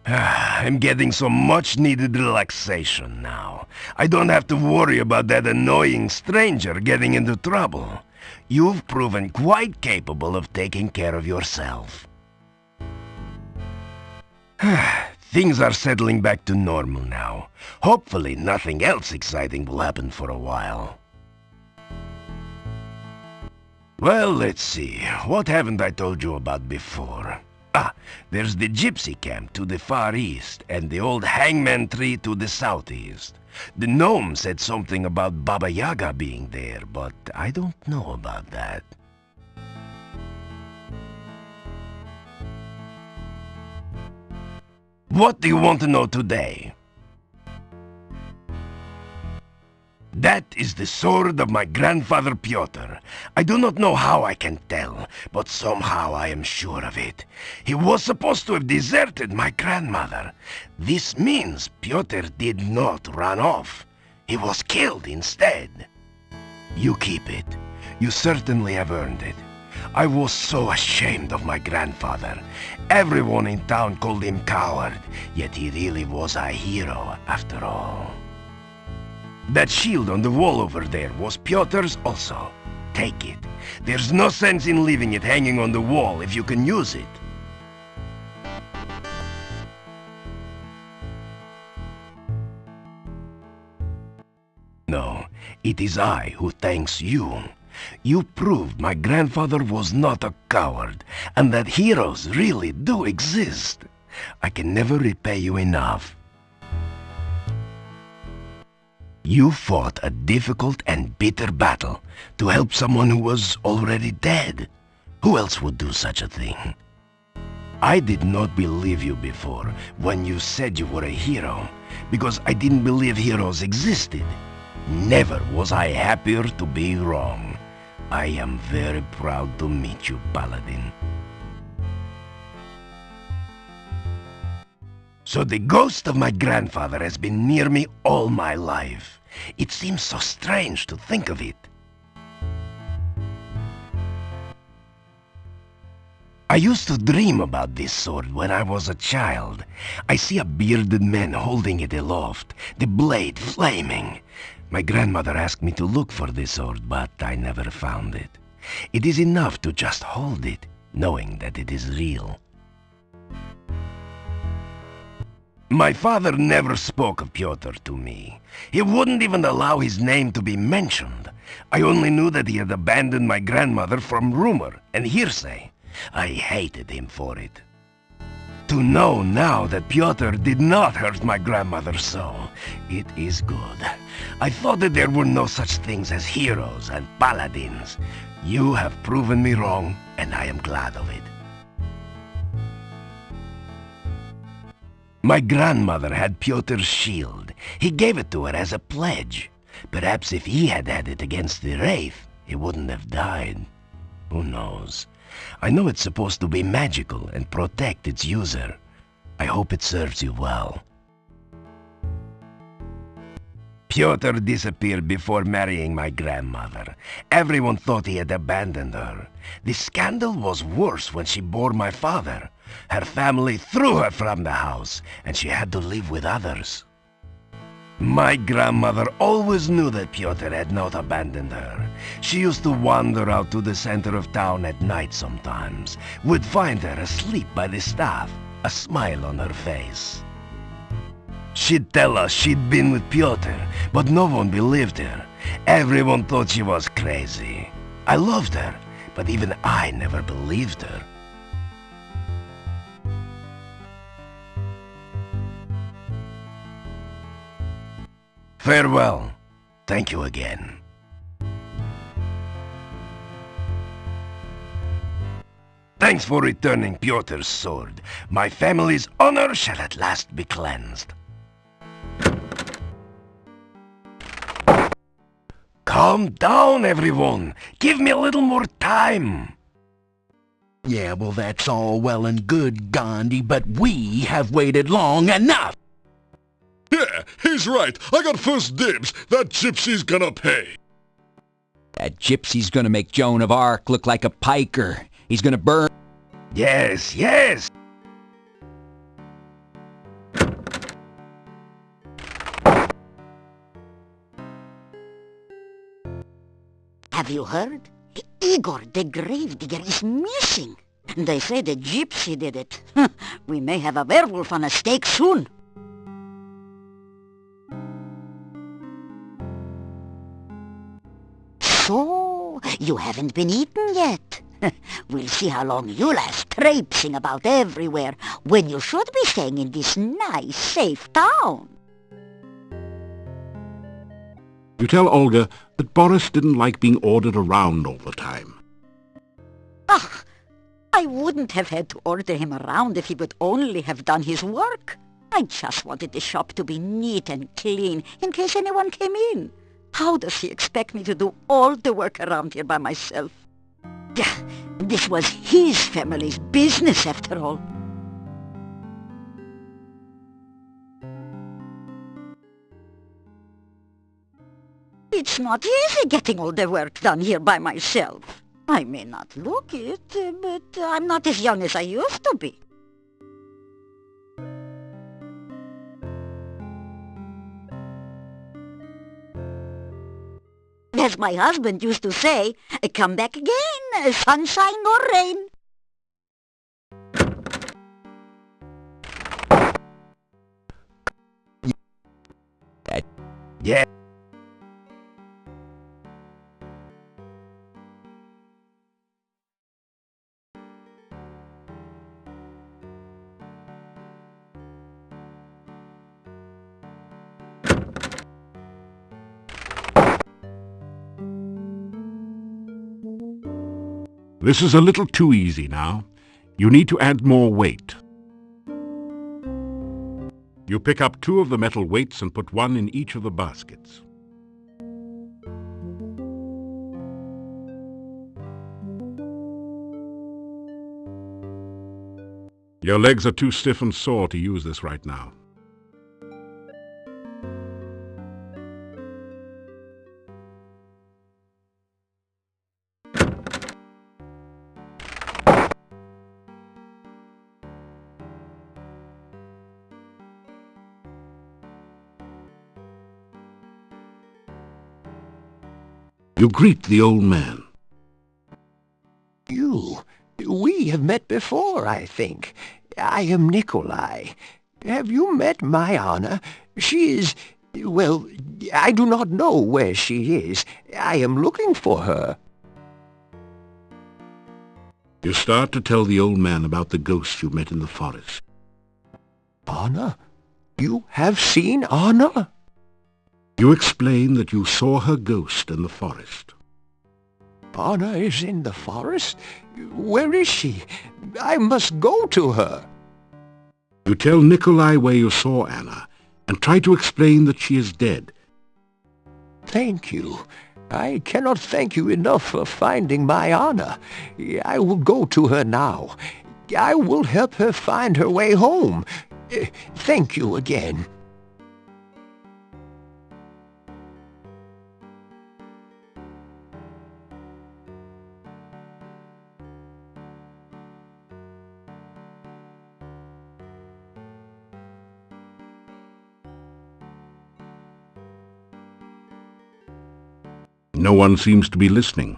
I'm getting some much-needed relaxation now. I don't have to worry about that annoying stranger getting into trouble. You've proven quite capable of taking care of yourself. Things are settling back to normal now. Hopefully nothing else exciting will happen for a while. Well, let's see. What haven't I told you about before? There's the gypsy camp to the far east and the old hangman tree to the southeast. The gnome said something about Baba Yaga being there, but I don't know about that. What do you want to know today? That is the sword of my grandfather Piotyr. I do not know how I can tell, but somehow I am sure of it. He was supposed to have deserted my grandmother. This means Piotyr did not run off. He was killed instead. You keep it. You certainly have earned it. I was so ashamed of my grandfather. Everyone in town called him coward, yet he really was a hero after all. That shield on the wall over there was Piotyr's also. Take it. There's no sense in leaving it hanging on the wall if you can use it. No, it is I who thanks you. You proved my grandfather was not a coward, and that heroes really do exist. I can never repay you enough. You fought a difficult and bitter battle to help someone who was already dead. Who else would do such a thing? I did not believe you before when you said you were a hero, because I didn't believe heroes existed. Never was I happier to be wrong. I am very proud to meet you, Paladin. So the ghost of my grandfather has been near me all my life. It seems so strange to think of it. I used to dream about this sword when I was a child. I see a bearded man holding it aloft, the blade flaming. My grandmother asked me to look for this sword, but I never found it. It is enough to just hold it, knowing that it is real. My father never spoke of Piotyr to me. He wouldn't even allow his name to be mentioned. I only knew that he had abandoned my grandmother from rumor and hearsay. I hated him for it. To know now that Piotyr did not hurt my grandmother so, it is good. I thought that there were no such things as heroes and paladins. You have proven me wrong, and I am glad of it. My grandmother had Piotyr's shield. He gave it to her as a pledge. Perhaps if he had had it against the Wraith, he wouldn't have died. Who knows? I know it's supposed to be magical and protect its user. I hope it serves you well. Piotyr disappeared before marrying my grandmother. Everyone thought he had abandoned her. The scandal was worse when she bore my father. Her family threw her from the house, and she had to live with others. My grandmother always knew that Piotyr had not abandoned her. She used to wander out to the center of town at night sometimes. Would find her asleep by the staff, a smile on her face. She'd tell us she'd been with Piotyr, but no one believed her. Everyone thought she was crazy. I loved her, but even I never believed her. Farewell. Thank you again. Thanks for returning Piotyr's sword. My family's honor shall at last be cleansed. Calm down, everyone. Give me a little more time. Yeah, well, that's all well and good, Gandhi, but we have waited long enough. Yeah, he's right. I got first dibs. That gypsy's gonna pay. That gypsy's gonna make Joan of Arc look like a piker. He's gonna burn... Yes, yes. Have you heard? Igor the gravedigger is missing. They say the gypsy did it. We may have a werewolf on a stake soon. So, you haven't been eaten yet. We'll see how long you last traipsing about everywhere when you should be staying in this nice, safe town. You tell Olga that Boris didn't like being ordered around all the time. Ach, I wouldn't have had to order him around if he would only have done his work. I just wanted the shop to be neat and clean in case anyone came in. How does he expect me to do all the work around here by myself? Yeah, this was his family's business after all. It's not easy getting all the work done here by myself. I may not look it, but I'm not as young as I used to be. As my husband used to say, come back again, sunshine or rain. Yeah. This is a little too easy now. You need to add more weight. You pick up 2 of the metal weights and put 1 in each of the baskets. Your legs are too stiff and sore to use this right now. You greet the old man. We have met before, I think. I am Nikolai. Have you met my Anna? She is... well, I do not know where she is. I am looking for her. You start to tell the old man about the ghost you met in the forest. Anna? You have seen Anna? You explain that you saw her ghost in the forest. Anna is in the forest? Where is she? I must go to her. You tell Nikolai where you saw Anna, and try to explain that she is dead. Thank you. I cannot thank you enough for finding my Anna. I will go to her now. I will help her find her way home. Thank you again. No one seems to be listening.